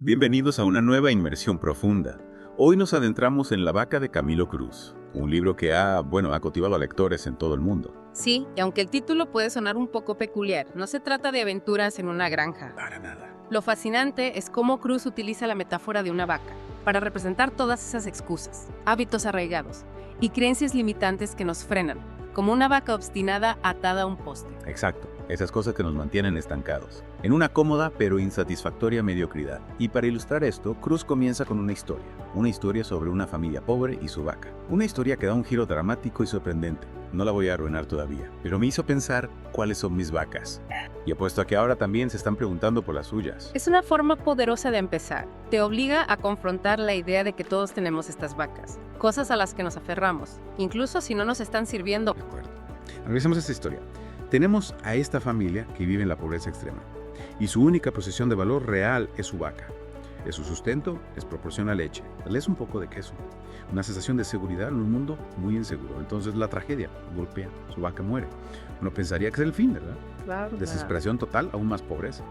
Bienvenidos a una nueva inmersión profunda. Hoy nos adentramos en La vaca de Camilo Cruz, un libro que ha cautivado a lectores en todo el mundo. Sí, y aunque el título puede sonar un poco peculiar, no se trata de aventuras en una granja. Para nada. Lo fascinante es cómo Cruz utiliza la metáfora de una vaca para representar todas esas excusas, hábitos arraigados y creencias limitantes que nos frenan, como una vaca obstinada atada a un poste. Exacto, esas cosas que nos mantienen estancados, en una cómoda pero insatisfactoria mediocridad. Y para ilustrar esto, Cruz comienza con una historia sobre una familia pobre y su vaca. Una historia que da un giro dramático y sorprendente. No la voy a arruinar todavía, pero me hizo pensar cuáles son mis vacas. Y apuesto a que ahora también se están preguntando por las suyas. Es una forma poderosa de empezar. Te obliga a confrontar la idea de que todos tenemos estas vacas, cosas a las que nos aferramos, incluso si no nos están sirviendo. De acuerdo. Analicemos esta historia. Tenemos a esta familia que vive en la pobreza extrema, y su única posesión de valor real es su vaca. Es su sustento, les proporciona leche, les un poco de queso. Una sensación de seguridad en un mundo muy inseguro. Entonces la tragedia golpea, su vaca muere. Uno pensaría que es el fin, ¿verdad? Claro. Desesperación total, aún más pobreza.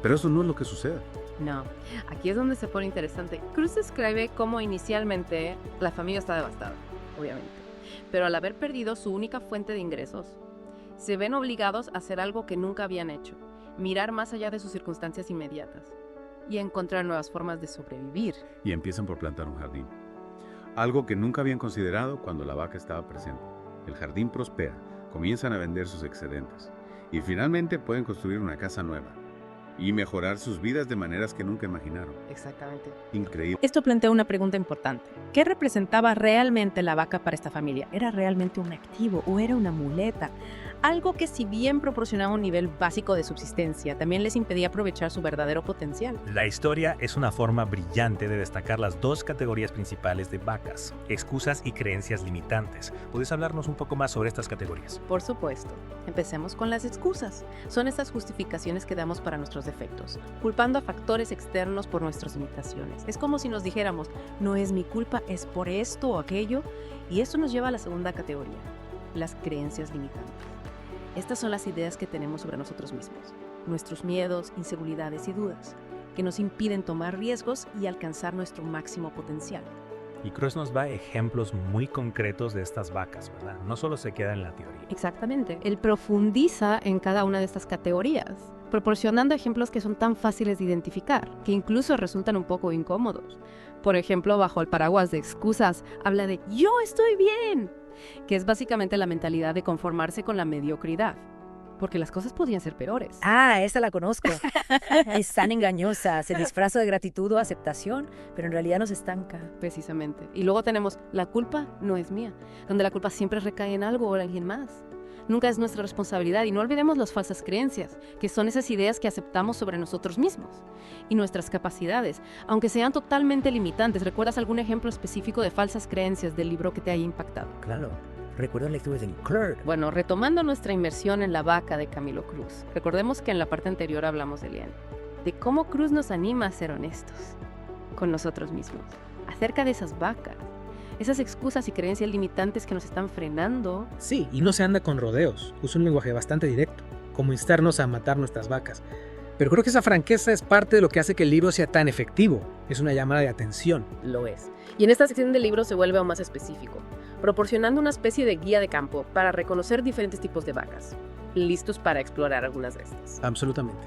Pero eso no es lo que sucede. No, aquí es donde se pone interesante. Cruz describe cómo inicialmente la familia está devastada, obviamente, pero al haber perdido su única fuente de ingresos, se ven obligados a hacer algo que nunca habían hecho, mirar más allá de sus circunstancias inmediatas y encontrar nuevas formas de sobrevivir. Y empiezan por plantar un jardín. Algo que nunca habían considerado cuando la vaca estaba presente. El jardín prospera, comienzan a vender sus excedentes y finalmente pueden construir una casa nueva y mejorar sus vidas de maneras que nunca imaginaron. Exactamente. Increíble. Esto plantea una pregunta importante. ¿Qué representaba realmente la vaca para esta familia? ¿Era realmente un activo o era una muleta? Algo que, si bien proporcionaba un nivel básico de subsistencia, también les impedía aprovechar su verdadero potencial. La historia es una forma brillante de destacar las dos categorías principales de vacas: excusas y creencias limitantes. ¿Puedes hablarnos un poco más sobre estas categorías? Por supuesto. Empecemos con las excusas. Son estas justificaciones que damos para nuestros defectos, culpando a factores externos por nuestras limitaciones. Es como si nos dijéramos, no es mi culpa, es por esto o aquello. Y esto nos lleva a la segunda categoría, las creencias limitantes. Estas son las ideas que tenemos sobre nosotros mismos, nuestros miedos, inseguridades y dudas, que nos impiden tomar riesgos y alcanzar nuestro máximo potencial. Y Cruz nos da ejemplos muy concretos de estas vacas, ¿verdad? No solo se queda en la teoría. Exactamente. Él profundiza en cada una de estas categorías, proporcionando ejemplos que son tan fáciles de identificar, que incluso resultan un poco incómodos. Por ejemplo, bajo el paraguas de excusas, habla de «yo estoy bien», que es básicamente la mentalidad de conformarse con la mediocridad, porque las cosas podrían ser peores. Ah, esa la conozco. Es tan engañosa, se disfraza de gratitud o aceptación, pero en realidad nos estanca. Precisamente. Y luego tenemos la culpa no es mía, donde la culpa siempre recae en algo o en alguien más. Nunca es nuestra responsabilidad, y no olvidemos las falsas creencias, que son esas ideas que aceptamos sobre nosotros mismos y nuestras capacidades, aunque sean totalmente limitantes. ¿Recuerdas algún ejemplo específico de falsas creencias del libro que te haya impactado? Claro, recuerdo lecturas en Clerk. Bueno, retomando nuestra inmersión en La vaca de Camilo Cruz, recordemos que en la parte anterior hablamos de Liane, de cómo Cruz nos anima a ser honestos con nosotros mismos, acerca de esas vacas, esas excusas y creencias limitantes que nos están frenando. Sí, y no se anda con rodeos, usa un lenguaje bastante directo, como instarnos a matar nuestras vacas. Pero creo que esa franqueza es parte de lo que hace que el libro sea tan efectivo, es una llamada de atención. Lo es. Y en esta sección del libro se vuelve aún más específico, proporcionando una especie de guía de campo para reconocer diferentes tipos de vacas, listos para explorar algunas de estas. Absolutamente.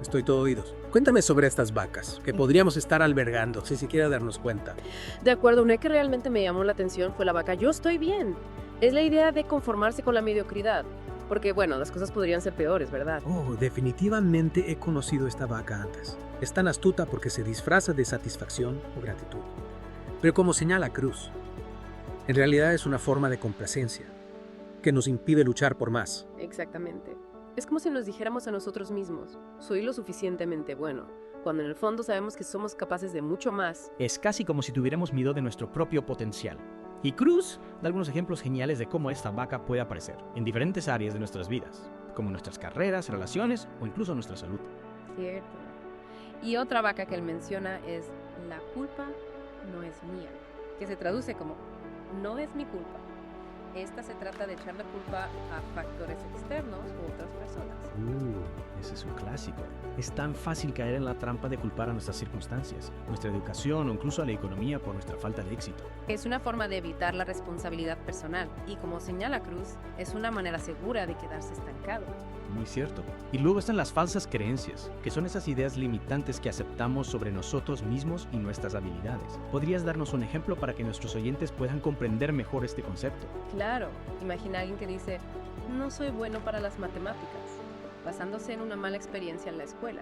Estoy todo oídos. Cuéntame sobre estas vacas, que podríamos estar albergando, si siquiera darnos cuenta. De acuerdo, una que realmente me llamó la atención fue la vaca «yo estoy bien». Es la idea de conformarse con la mediocridad, porque bueno, las cosas podrían ser peores, ¿verdad? Oh, definitivamente he conocido esta vaca antes. Es tan astuta porque se disfraza de satisfacción o gratitud. Pero como señala Cruz, en realidad es una forma de complacencia que nos impide luchar por más. Exactamente. Es como si nos dijéramos a nosotros mismos, soy lo suficientemente bueno, cuando en el fondo sabemos que somos capaces de mucho más. Es casi como si tuviéramos miedo de nuestro propio potencial. Y Cruz da algunos ejemplos geniales de cómo esta vaca puede aparecer en diferentes áreas de nuestras vidas, como nuestras carreras, relaciones o incluso nuestra salud. Cierto. Y otra vaca que él menciona es la culpa no es mía, que se traduce como no es mi culpa. Esta se trata de echar la culpa a factores externos u otras personas. Ese es un clásico. Es tan fácil caer en la trampa de culpar a nuestras circunstancias, nuestra educación o incluso a la economía por nuestra falta de éxito. Es una forma de evitar la responsabilidad personal y, como señala Cruz, es una manera segura de quedarse estancado. Muy cierto. Y luego están las falsas creencias, que son esas ideas limitantes que aceptamos sobre nosotros mismos y nuestras habilidades. ¿Podrías darnos un ejemplo para que nuestros oyentes puedan comprender mejor este concepto? Claro, imagina a alguien que dice, no soy bueno para las matemáticas, basándose en una mala experiencia en la escuela.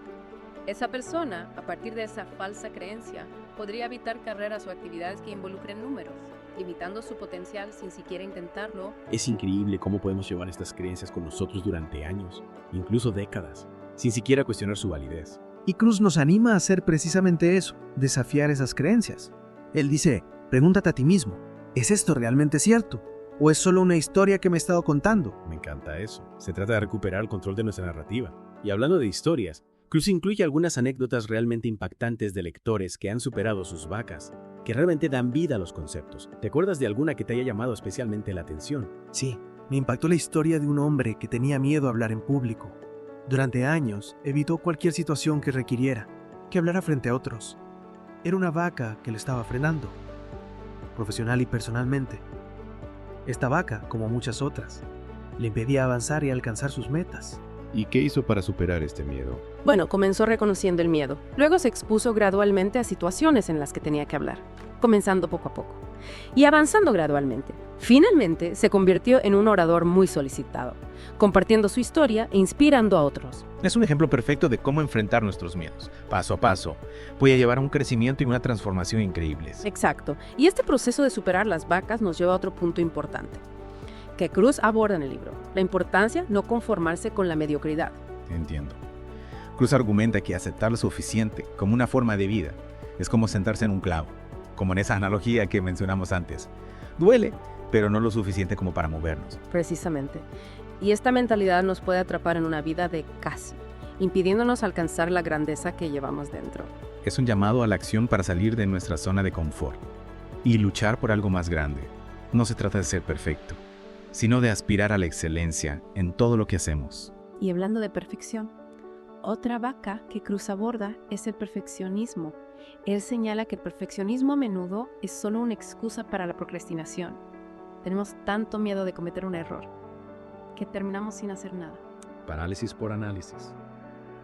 Esa persona, a partir de esa falsa creencia, podría evitar carreras o actividades que involucren números, limitando su potencial sin siquiera intentarlo. Es increíble cómo podemos llevar estas creencias con nosotros durante años, incluso décadas, sin siquiera cuestionar su validez. Y Cruz nos anima a hacer precisamente eso, desafiar esas creencias. Él dice, pregúntate a ti mismo, ¿es esto realmente cierto? ¿O es solo una historia que me he estado contando? Me encanta eso. Se trata de recuperar el control de nuestra narrativa. Y hablando de historias, Cruz incluye algunas anécdotas realmente impactantes de lectores que han superado sus vacas, que realmente dan vida a los conceptos. ¿Te acuerdas de alguna que te haya llamado especialmente la atención? Sí, me impactó la historia de un hombre que tenía miedo a hablar en público. Durante años, evitó cualquier situación que requiriera que hablara frente a otros. Era una vaca que le estaba frenando, profesional y personalmente. Esta vaca, como muchas otras, le impedía avanzar y alcanzar sus metas. ¿Y qué hizo para superar este miedo? Bueno, comenzó reconociendo el miedo. Luego se expuso gradualmente a situaciones en las que tenía que hablar, comenzando poco a poco y avanzando gradualmente. Finalmente, se convirtió en un orador muy solicitado, compartiendo su historia e inspirando a otros. Es un ejemplo perfecto de cómo enfrentar nuestros miedos. Paso a paso, puede llevar a un crecimiento y una transformación increíbles. Exacto. Y este proceso de superar las vacas nos lleva a otro punto importante, que Cruz aborda en el libro: la importancia no conformarse con la mediocridad. Entiendo. Cruz argumenta que aceptar lo suficiente como una forma de vida es como sentarse en un clavo, como en esa analogía que mencionamos antes. Duele, pero no lo suficiente como para movernos. Precisamente. Y esta mentalidad nos puede atrapar en una vida de casi, impidiéndonos alcanzar la grandeza que llevamos dentro. Es un llamado a la acción para salir de nuestra zona de confort y luchar por algo más grande. No se trata de ser perfecto, sino de aspirar a la excelencia en todo lo que hacemos. Y hablando de perfección, otra vaca que Cruz aborda es el perfeccionismo. Él señala que el perfeccionismo a menudo es solo una excusa para la procrastinación. Tenemos tanto miedo de cometer un error que terminamos sin hacer nada. Parálisis por análisis.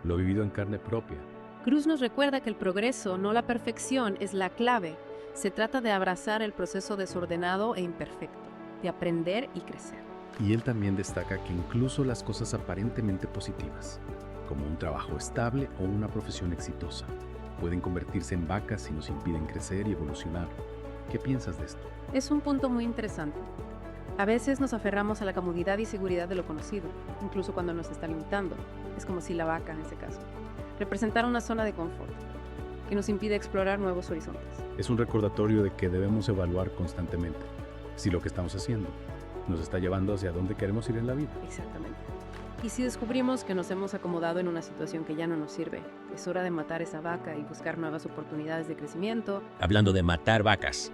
Lo vivido en carne propia. Cruz nos recuerda que el progreso, no la perfección, es la clave. Se trata de abrazar el proceso desordenado e imperfecto, de aprender y crecer. Y él también destaca que incluso las cosas aparentemente positivas, como un trabajo estable o una profesión exitosa, pueden convertirse en vacas si nos impiden crecer y evolucionar. ¿Qué piensas de esto? Es un punto muy interesante. A veces nos aferramos a la comodidad y seguridad de lo conocido, incluso cuando nos está limitando. Es como si la vaca, en ese caso, representara una zona de confort que nos impide explorar nuevos horizontes. Es un recordatorio de que debemos evaluar constantemente si lo que estamos haciendo nos está llevando hacia dónde queremos ir en la vida. Exactamente. Y si descubrimos que nos hemos acomodado en una situación que ya no nos sirve, es hora de matar esa vaca y buscar nuevas oportunidades de crecimiento. Hablando de matar vacas,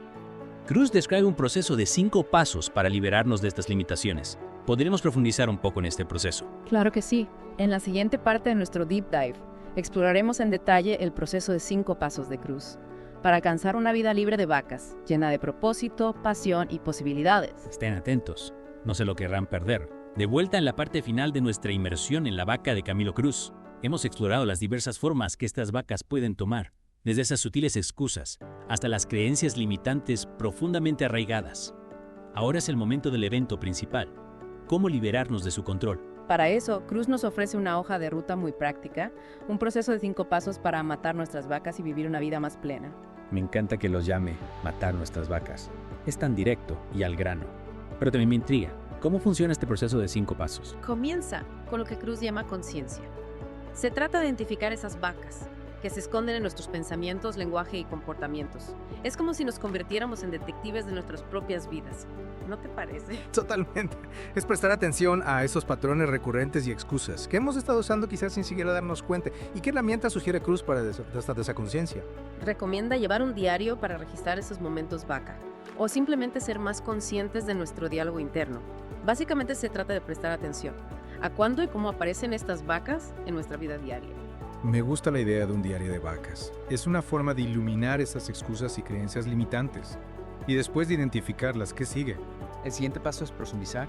Cruz describe un proceso de 5 pasos para liberarnos de estas limitaciones. ¿Podríamos profundizar un poco en este proceso? Claro que sí. En la siguiente parte de nuestro Deep Dive, exploraremos en detalle el proceso de 5 pasos de Cruz para alcanzar una vida libre de vacas, llena de propósito, pasión y posibilidades. Estén atentos, no se lo querrán perder. De vuelta en la parte final de nuestra inmersión en la vaca de Camilo Cruz, hemos explorado las diversas formas que estas vacas pueden tomar, desde esas sutiles excusas hasta las creencias limitantes profundamente arraigadas. Ahora es el momento del evento principal: cómo liberarnos de su control. Para eso, Cruz nos ofrece una hoja de ruta muy práctica, un proceso de 5 pasos para matar nuestras vacas y vivir una vida más plena. Me encanta que los llame matar nuestras vacas. Es tan directo y al grano. Pero también me intriga, ¿cómo funciona este proceso de 5 pasos? Comienza con lo que Cruz llama conciencia. Se trata de identificar esas vacas que se esconden en nuestros pensamientos, lenguaje y comportamientos. Es como si nos convirtiéramos en detectives de nuestras propias vidas. ¿No te parece? Totalmente. Es prestar atención a esos patrones recurrentes y excusas que hemos estado usando quizás sin siquiera darnos cuenta. ¿Y qué herramienta sugiere Cruz para esa conciencia? Recomienda llevar un diario para registrar esos momentos vaca. o simplemente ser más conscientes de nuestro diálogo interno. Básicamente se trata de prestar atención a cuándo y cómo aparecen estas vacas en nuestra vida diaria. Me gusta la idea de un diario de vacas. Es una forma de iluminar esas excusas y creencias limitantes. Y después de identificarlas, ¿qué sigue? El siguiente paso es profundizar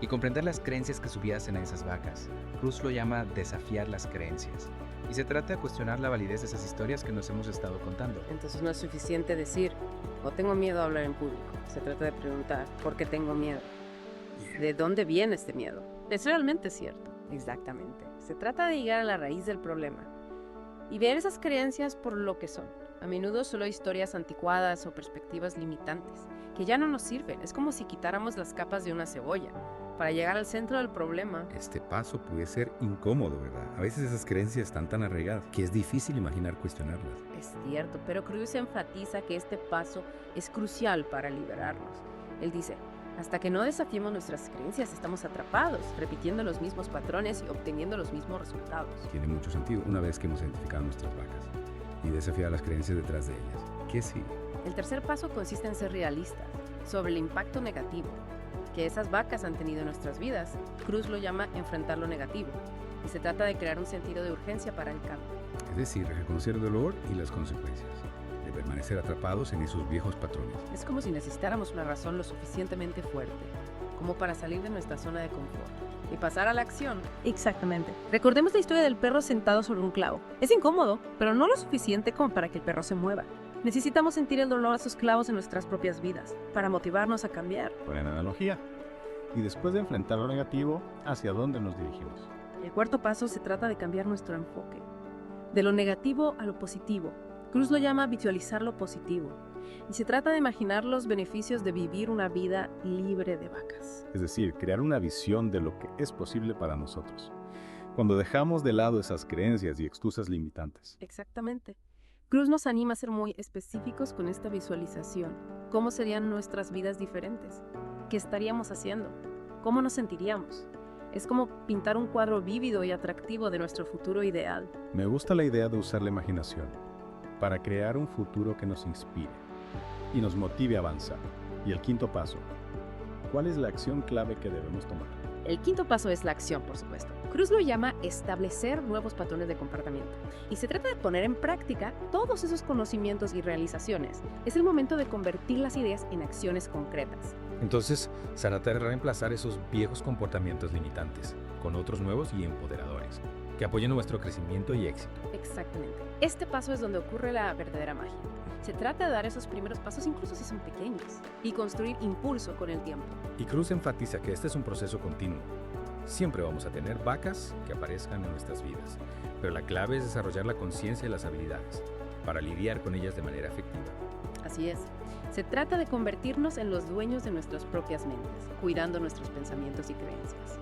y comprender las creencias que subyacen a esas vacas. Cruz lo llama desafiar las creencias. Y se trata de cuestionar la validez de esas historias que nos hemos estado contando. Entonces no es suficiente decir, o tengo miedo a hablar en público. Se trata de preguntar, ¿por qué tengo miedo? ¿De dónde viene este miedo? ¿Es realmente cierto? Exactamente. Se trata de llegar a la raíz del problema y ver esas creencias por lo que son. A menudo solo historias anticuadas o perspectivas limitantes que ya no nos sirven. Es como si quitáramos las capas de una cebolla para llegar al centro del problema. Este paso puede ser incómodo, ¿verdad? A veces esas creencias están tan arraigadas que es difícil imaginar cuestionarlas. Es cierto, pero Cruz enfatiza que este paso es crucial para liberarnos. Él dice, hasta que no desafiemos nuestras creencias, estamos atrapados, repitiendo los mismos patrones y obteniendo los mismos resultados. Tiene mucho sentido una vez que hemos identificado nuestras vacas y desafiar las creencias detrás de ellas. ¿Qué sigue? El tercer paso consiste en ser realistas sobre el impacto negativo que esas vacas han tenido en nuestras vidas. Cruz lo llama enfrentar lo negativo, y se trata de crear un sentido de urgencia para el cambio. Es decir, reconocer el dolor y las consecuencias de permanecer atrapados en esos viejos patrones. Es como si necesitáramos una razón lo suficientemente fuerte como para salir de nuestra zona de confort y pasar a la acción. Exactamente. Recordemos la historia del perro sentado sobre un clavo. Es incómodo, pero no lo suficiente como para que el perro se mueva. Necesitamos sentir el dolor a sus clavos en nuestras propias vidas para motivarnos a cambiar. Buena analogía. Y después de enfrentar lo negativo, ¿hacia dónde nos dirigimos? El cuarto paso se trata de cambiar nuestro enfoque. De lo negativo a lo positivo. Cruz lo llama visualizar lo positivo. Y se trata de imaginar los beneficios de vivir una vida libre de vacas. Es decir, crear una visión de lo que es posible para nosotros. Cuando dejamos de lado esas creencias y excusas limitantes. Exactamente. Cruz nos anima a ser muy específicos con esta visualización. ¿Cómo serían nuestras vidas diferentes? ¿Qué estaríamos haciendo? ¿Cómo nos sentiríamos? Es como pintar un cuadro vívido y atractivo de nuestro futuro ideal. Me gusta la idea de usar la imaginación para crear un futuro que nos inspire y nos motive a avanzar. Y el quinto paso, ¿cuál es la acción clave que debemos tomar? El quinto paso es la acción, por supuesto. Cruz lo llama establecer nuevos patrones de comportamiento. Y se trata de poner en práctica todos esos conocimientos y realizaciones. Es el momento de convertir las ideas en acciones concretas. Entonces, se trata de reemplazar esos viejos comportamientos limitantes con otros nuevos y empoderadores, que apoyen nuestro crecimiento y éxito. Exactamente. Este paso es donde ocurre la verdadera magia. Se trata de dar esos primeros pasos, incluso si son pequeños, y construir impulso con el tiempo. Y Cruz enfatiza que este es un proceso continuo. Siempre vamos a tener vacas que aparezcan en nuestras vidas, pero la clave es desarrollar la conciencia y las habilidades para lidiar con ellas de manera efectiva. Así es. Se trata de convertirnos en los dueños de nuestras propias mentes, cuidando nuestros pensamientos y creencias,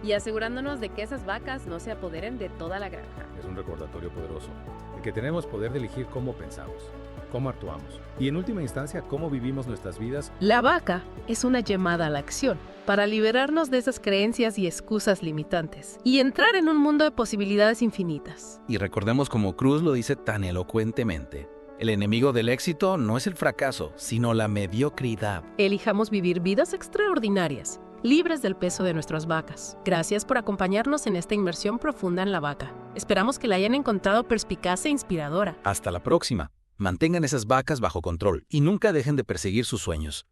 y asegurándonos de que esas vacas no se apoderen de toda la granja. Es un recordatorio poderoso de que tenemos poder de elegir cómo pensamos, cómo actuamos y en última instancia cómo vivimos nuestras vidas. La vaca es una llamada a la acción para liberarnos de esas creencias y excusas limitantes y entrar en un mundo de posibilidades infinitas. Y recordemos como Cruz lo dice tan elocuentemente, el enemigo del éxito no es el fracaso, sino la mediocridad. Elijamos vivir vidas extraordinarias, libres del peso de nuestras vacas. Gracias por acompañarnos en esta inmersión profunda en la vaca. Esperamos que la hayan encontrado perspicaz e inspiradora. Hasta la próxima. Mantengan esas vacas bajo control y nunca dejen de perseguir sus sueños.